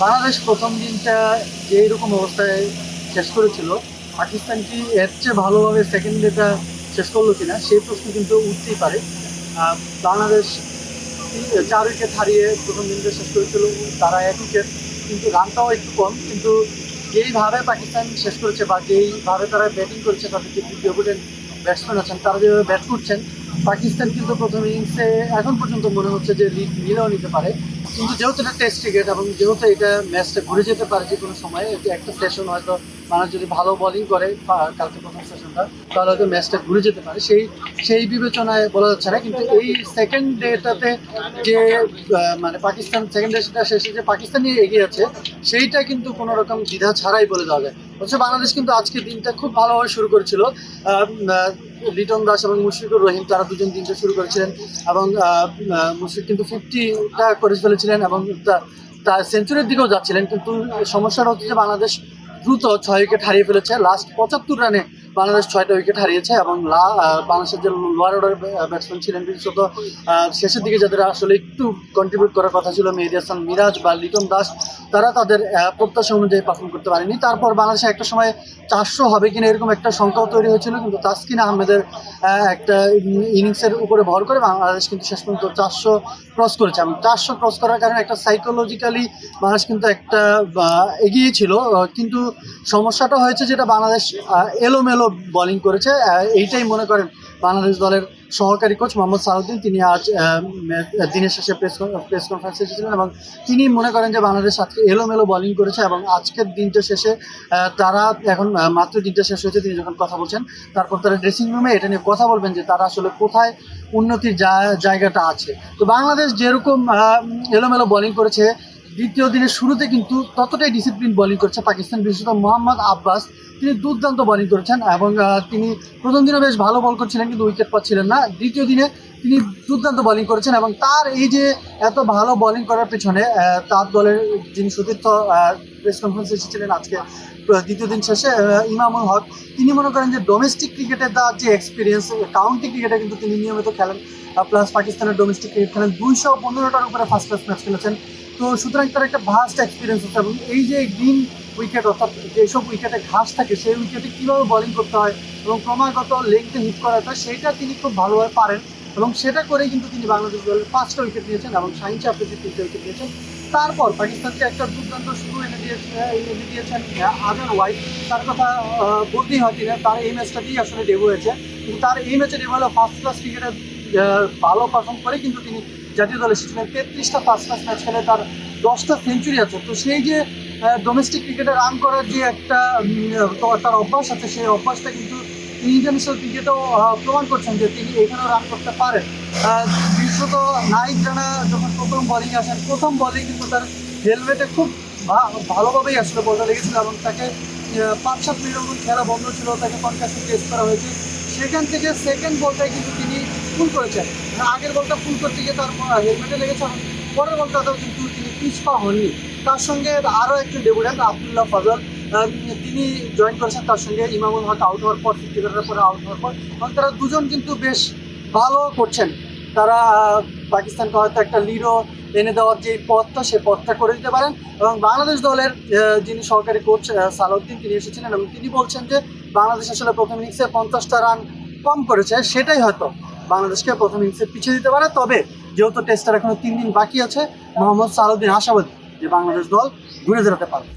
বাংলাদেশ প্রথম দিনটা যে এরকম অবস্থায় শেষ করেছিল, পাকিস্তান কি এর চেয়ে ভালোভাবে সেকেন্ড ডেটা শেষ করলো কিনা সেই প্রশ্ন কিন্তু উঠতেই পারে। বাংলাদেশ 4 উইকেট হারিয়ে প্রথম দিনটা শেষ করেছিল, তারা 1 উইকেট, কিন্তু রানটাও একটু কম। কিন্তু যেইভাবে পাকিস্তান শেষ করেছে বা যেইভাবে তারা ব্যাটিং করেছে, তাদের যে দ্বিতীয় ব্যাটসম্যান আছেন তারা যেভাবে ব্যাট করছেন, পাকিস্তান কিন্তু প্রথম ইনিংসে এখন পর্যন্ত মনে হচ্ছে যে লিড নিলেও নিতে পারে। কিন্তু যেহেতু এটা টেস্ট ক্রিকেট এবং যেহেতু এটা ম্যাচটা ঘুরে যেতে পারে যে কোনো সময়, এটা একটা সেশন হয়তো মানুষ যদি ভালো বোলিং করে কালকে প্রথম সেশনটা, তাহলে হয়তো ম্যাচটা ঘুরে যেতে পারে, সেই বিবেচনায় বলা যাচ্ছে না। কিন্তু এই সেকেন্ড ডেটাতে যে মানে পাকিস্তান সেকেন্ড ডেটা শেষে যে পাকিস্তান নিয়ে এগিয়ে আছে, সেইটা কিন্তু কোনো রকম দ্বিধা ছাড়াই বলে দেওয়া যায়। হচ্ছে বাংলাদেশ কিন্তু আজকে দিনটা খুব ভালোভাবে শুরু করেছিল। লিটন দাস এবং মুশফিকুর রহিম তারা দুজন দিনটা শুরু করেছিলেন এবং মুশফিক কিন্তু 50টা করে ফেলেছিলেন এবং তার সেঞ্চুরির দিকেও যাচ্ছিলেন। কিন্তু সমস্যাটা হচ্ছে যে বাংলাদেশ দ্রুত 6 উইকেট হারিয়ে ফেলেছে। লাস্ট 75 রানে বাংলাদেশ 6টা উইকেট হারিয়েছে এবং বাংলাদেশের যে লোয়ার অর্ডার ব্যাটসম্যান ছিলেন, বিশেষত শেষের দিকে যাদের আসলে একটু কন্ট্রিবিউট করার কথা ছিল, মেহেদী হাসান মিরাজ বা লিটন দাস, তারা তাদের প্রত্যাশা অনুযায়ী পারফর্ম করতে পারেনি। তারপর বাংলাদেশে একটা সময় 400 হবে কিনা এরকম একটা সংখ্যাও তৈরি হয়েছিল, কিন্তু তাসকিন আহমেদের একটা ইনিংসের উপরে ভর করে বাংলাদেশ কিন্তু শেষ পর্যন্ত 400 ক্রস করেছে। এবং 400 ক্রস করার কারণে একটা সাইকোলজিক্যালি বাংলাদেশ কিন্তু একটা এগিয়ে ছিল। কিন্তু সমস্যাটা হয়েছে যেটা বাংলাদেশ এলোমেলো বোলিং করেছে। এইটাই মনে করেন বাংলাদেশ দলের সহকারী কোচ মোহাম্মদ সালাউদ্দিন, তিনি আজ দিনের শেষে প্রেস কনফারেন্সে এসেছিলেন এবং তিনি মনে করেন যে বাংলাদেশ আজকে এলোমেলো বোলিং করেছে এবং আজকের দিনটা শেষে তারা এখন মাত্র দিনটা শেষ হয়েছে, তিনি যখন কথা বলছেন তারপর তারা ড্রেসিং রুমে এটা নিয়ে কথা বলবেন যে তারা আসলে কোথায় উন্নতির জায়গাটা আছে। তো বাংলাদেশ যেরকম এলোমেলো বোলিং করেছে, দ্বিতীয় দিনের শুরুতে কিন্তু ততটাই ডিসিপ্লিন বোলিং করছে পাকিস্তান। বিশেষত মোহাম্মদ আব্বাস, তিনি দুর্দান্ত বোলিং করেছেন এবং তিনি প্রথম দিনে বেশ ভালো বল করছিলেন কিন্তু উইকেট পাচ্ছিলেন না। দ্বিতীয় দিনে তিনি দুর্দান্ত বোলিং করেছেন এবং তার এই যে এত ভালো বোলিং করার পেছনে তার দলের যিনি সতীর্থ প্রেস কনফারেন্সে এসেছিলেন আজকে দ্বিতীয় দিন শেষে, ইমামুল হক, তিনি মনে করেন যে ডোমেস্টিক ক্রিকেটের তার যে এক্সপিরিয়েন্স, কাউন্টি ক্রিকেটে কিন্তু তিনি নিয়মিত খেলেন, প্লাস পাকিস্তানের ডোমেস্টিক ক্রিকেট খেলেন, 215টার উপরে ফার্স্ট ক্লাস ম্যাচ খেলেছেন। তো সুতরাং তার একটা ভাস্ট এক্সপিরিয়েন্স হচ্ছে এবং এই যে গ্রিন উইকেট, অর্থাৎ যেসব উইকেটে ঘাস থাকে সেই উইকেটে কীভাবে বোলিং করতে হয় এবং ক্রমাগত লেগতে হিট করাটা, সেইটা তিনি খুব ভালোভাবে পারেন এবং সেটা করেই কিন্তু তিনি বাংলাদেশ দলের 5টা উইকেট নিয়েছেন এবং শাহিন আফ্রিদির 3টে উইকেট নিয়েছেন। তারপর পাকিস্তানকে একটা দুর্দান্ত শুরু এনে দিয়েছেন আজান ওয়াইড, তার কথা বলতেই হয়। তিনি তার এই ম্যাচটাতেই আসলে ডেবু হয়েছে, কিন্তু তার এই ম্যাচে ডেবু হলো ফার্স্ট ক্লাস ক্রিকেটে ভালো পারফর্ম করে কিন্তু তিনি জাতীয় দলে এসেছিলেন। 33টা ফার্স্ট ক্লাস ম্যাচ খেলে তার 10টা সেঞ্চুরি আছে। তো সেই যে ডোমেস্টিক ক্রিকেটে রান করার যে একটা তার অভ্যাস আছে, সেই অভ্যাসটা কিন্তু তিনি ইন্টারন্যাশনাল ক্রিকেটেও প্রমাণ করছেন যে তিনি এখানেও রান করতে পারেন। বিশেষত নাইক রানা যখন প্রথম বোলিং আসেন, প্রথম বলেই কিন্তু তার হেলমেটে খুব ভালোভাবেই আসলে বলটা লেগেছিল এবং তাকে 5-7 মিনিটের মতন খেলা বন্ধ ছিল, তাকে কনকাশন টেস্ট করা হয়েছে। সেখান থেকে সেকেন্ড বলটাই কিন্তু তিনি ফুল করেছেন। আগের বলটা ফুল করতে গিয়ে তার হেলমেটে লেগেছে এবং পরের বলটাতেও কিন্তু তিনি পিছপা হননি। তার সঙ্গে আরও একজন ডেবুটেন্ট আবদুল্লাহ ফজল, তিনি জয়েন করেছেন তার সঙ্গে। ইমামুল হক আউট হওয়ার পর, 50 রানের পরে আউট হওয়ার পর, এবং তারা দুজন কিন্তু বেশ ভালো করছেন। তারা পাকিস্তানকে হয়তো একটা লিডও এনে দেওয়ার যে পথটা, সে পথটা করে দিতে পারেন। এবং বাংলাদেশ দলের যিনি সহকারী কোচ সালাউদ্দিন, তিনি এসেছিলেন এবং তিনি বলছেন যে বাংলাদেশ আসলে প্রথম ইনিংসে 50টা রান কম করেছে, সেটাই হয়তো বাংলাদেশকে প্রথম ইনিংসে পিছিয়ে দিতে পারে। তবে যেহেতু টেস্টের এখনো 3 দিন বাকি আছে, মোহাম্মদ সালাউদ্দিন আশাবাদী যে বাংলাদেশ দল ঘুরে দাঁড়াতে পারবে।